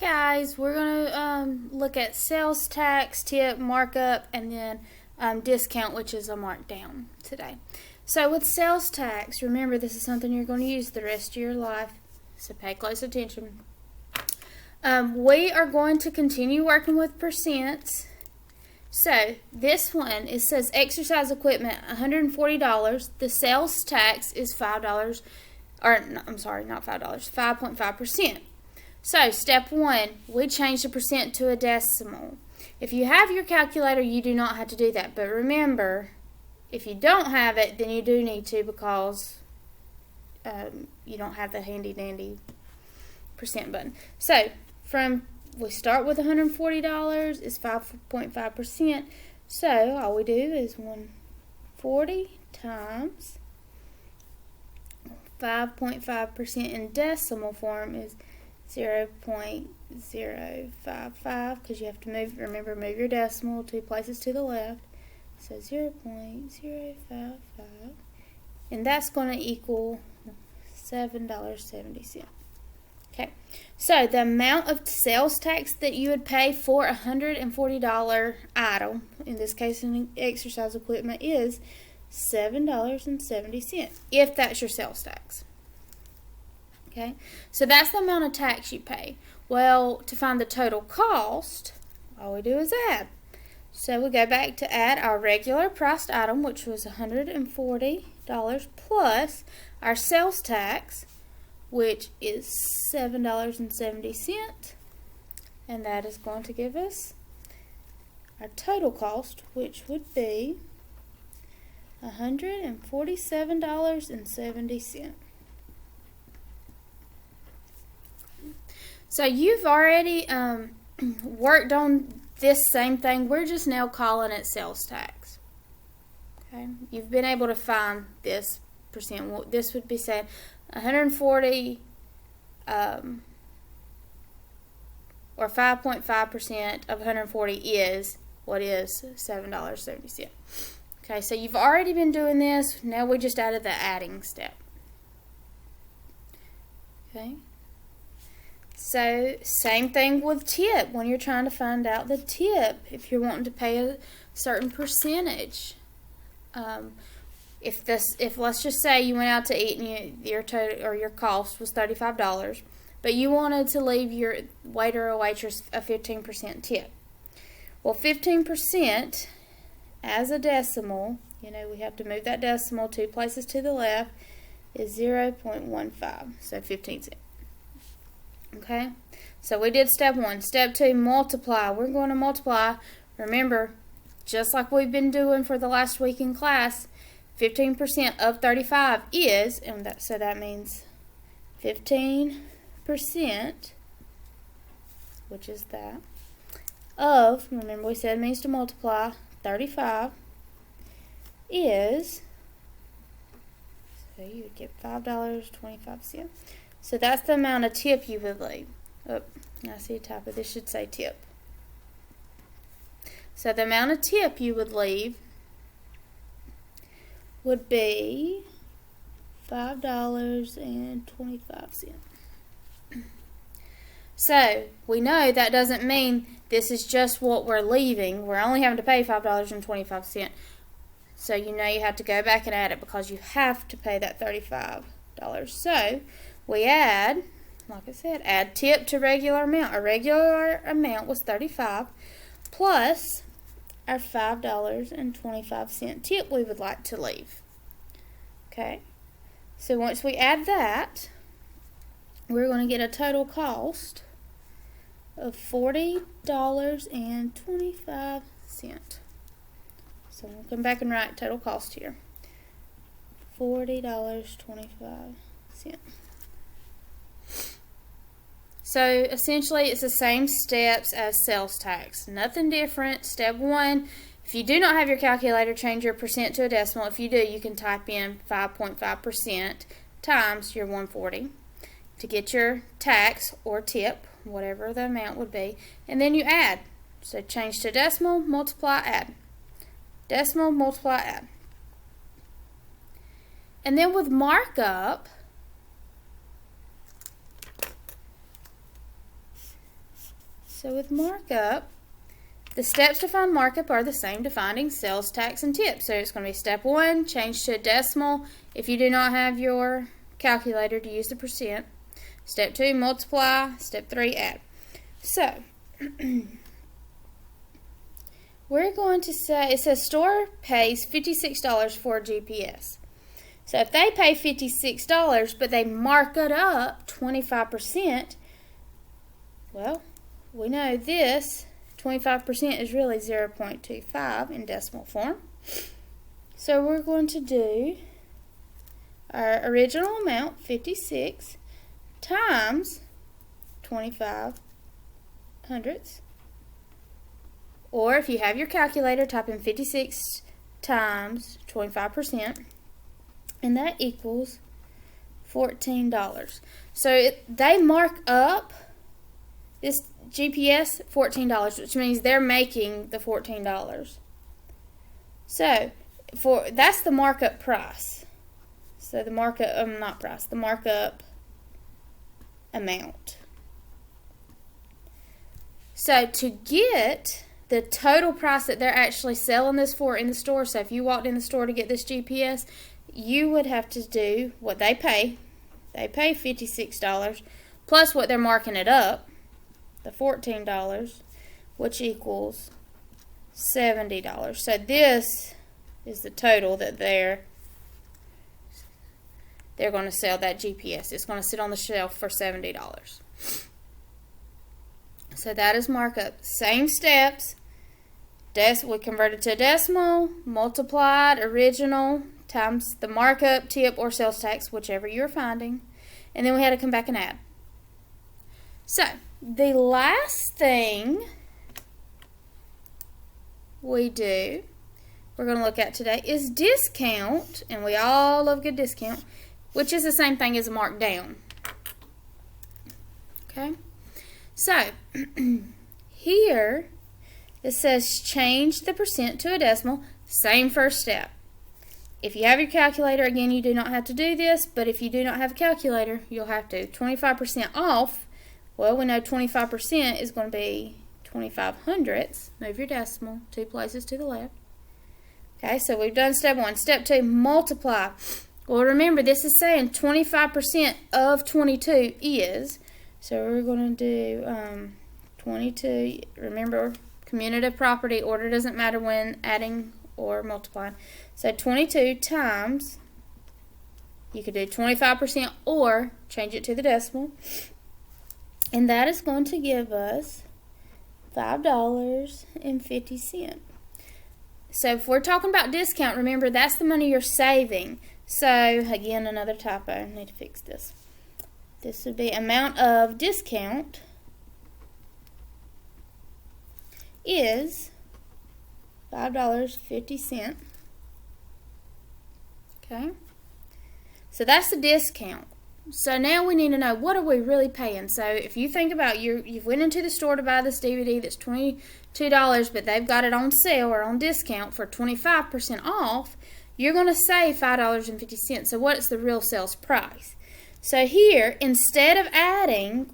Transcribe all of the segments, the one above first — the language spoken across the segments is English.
guys, we're going to look at sales tax, tip, markup, and then discount, which is a markdown today. So with sales tax, remember this is something you're going to use the rest of your life, so pay close attention. We are going to continue working with percents. So this one, it says exercise equipment $140. The sales tax is $5, or I'm sorry, not $5, 5.5%. So step one, we change the percent to a decimal. If you have your calculator, you do not have to do that. But remember, if you don't have it, then you do need to, because you don't have the handy dandy percent button. So we start with $140 is 5.5%. So all we do is 140 times 5.5% in decimal form is 0.055, because you have to move your decimal 2 places to the left. So 0.055, and that's going to equal $7.70. Okay, so the amount of sales tax that you would pay for a $140 item, in this case an exercise equipment, is $7.70, if that's your sales tax. Okay, so that's the amount of tax you pay. Well, to find the total cost, all we do is add. So we go back to add our regular priced item, which was $140, plus our sales tax, which is $7.70, and that is going to give us our total cost, which would be $147.70. So you've already worked on this same thing. We're just now calling it sales tax. Okay, you've been able to find this percent. Well, this would be saying 140 or 5.5% of 140 is what is $7.70. Okay, so you've already been doing this. Now we just added the adding step. Okay. So same thing with tip. When you're trying to find out the tip, if you're wanting to pay a certain percentage, if let's just say you went out to eat and your total or your cost was $35, but you wanted to leave your waiter or waitress a 15% tip. Well, 15% as a decimal, we have to move that decimal 2 places to the left, is 0.15, so 15 cents. Okay, so we did step one. Step two, multiply. We're going to multiply. Remember, just like we've been doing for the last week in class, 15% of 35 is, so that means 15%, which is that, of, remember we said it means to multiply, 35 is, so you would get $5.25. So that's the amount of tip you would leave. Oh, I see a typo. This should say tip. So the amount of tip you would leave would be $5.25. So we know that doesn't mean this is just what we're leaving. We're only having to pay $5.25. So you have to go back and add it, because you have to pay that $35. So we add, like I said, add tip to regular amount. Our regular amount was $35 plus our $5.25 tip we would like to leave. Okay, so once we add that, we're going to get a total cost of $40.25. So we'll come back and write total cost here. $40.25. So essentially it's the same steps as sales tax. Nothing different. Step one, if you do not have your calculator, change your percent to a decimal. If you do, you can type in 5.5% times your 140 to get your tax or tip, whatever the amount would be, and then you add. So change to decimal, multiply, add. Decimal, multiply, add. And then with markup, So with markup, the steps to find markup are the same to finding sales tax and tip. So it's going to be step 1, change to a decimal. If you do not have your calculator, to use the percent. Step 2, multiply. Step 3, add. So we're going to say, it says store pays $56 for a GPS. So if they pay $56, but they mark it up 25%, well, we know this 25% is really 0.25 in decimal form. So we're going to do our original amount, 56, times 25 hundredths. Or if you have your calculator, type in 56 times 25%, and that equals $14. So they mark up this GPS $14, which means they're making the $14. So that's the markup price. So the markup, not price, the markup amount. So to get the total price that they're actually selling this for in the store, so if you walked in the store to get this GPS, you would have to do what they pay. They pay $56 plus what they're marking it up, the $14, which equals $70. So this is the total that they're going to sell that GPS. It's going to sit on the shelf for $70. So that is markup. Same steps. We converted to a decimal, multiplied original times the markup, tip, or sales tax, whichever you're finding. And then we had to come back and add. So the last thing we're going to look at today is discount, and we all love good discount, which is the same thing as a markdown. Okay, so here it says change the percent to a decimal, same first step. If you have your calculator, again, you do not have to do this, but if you do not have a calculator, you'll have to. 25% off, well, we know 25% is going to be 25 hundredths. Move your decimal 2 places to the left. Okay, so we've done step 1. Step 2, multiply. Well, remember, this is saying 25% of 22 is, so we're going to do 22. Remember, commutative property, order doesn't matter when adding or multiplying. So 22 times, you could do 25% or change it to the decimal, and that is going to give us $5.50. So if we're talking about discount, remember that's the money you're saving. So again, another typo. I need to fix this. This would be amount of discount is $5.50. Okay, so that's the discount. So now we need to know, what are we really paying? So if you think about, you've went into the store to buy this DVD that's $22, but they've got it on sale or on discount for 25% off, you're going to save $5.50. So what is the real sales price? So here, instead of adding,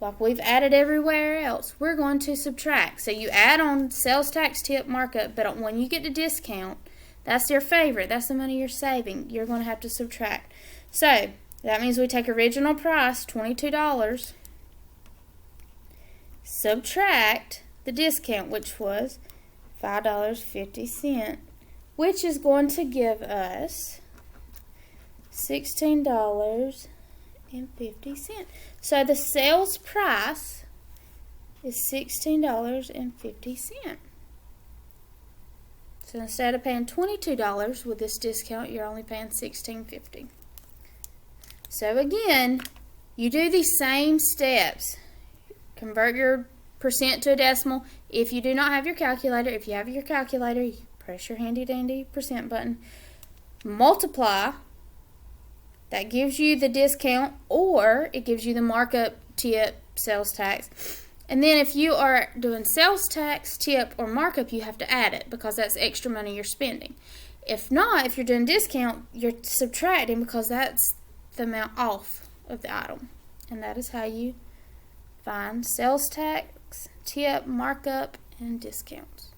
like we've added everywhere else, we're going to subtract. So you add on sales tax, tip, markup, but when you get to discount, that's your favorite. That's the money you're saving. You're going to have to subtract. So that means we take original price, $22, subtract the discount, which was $5.50, which is going to give us $16.50. So the sales price is $16.50. So instead of paying $22 with this discount, you're only paying $16.50. So again, you do these same steps. Convert your percent to a decimal. If you do not have your calculator, if you have your calculator, you press your handy dandy percent button. Multiply. That gives you the discount, or it gives you the markup, tip, sales tax. And then if you are doing sales tax, tip, or markup, you have to add it because that's extra money you're spending. If not, if you're doing discount, you're subtracting because that's the amount off of the item. And that is how you find sales tax, tip, markup, and discounts.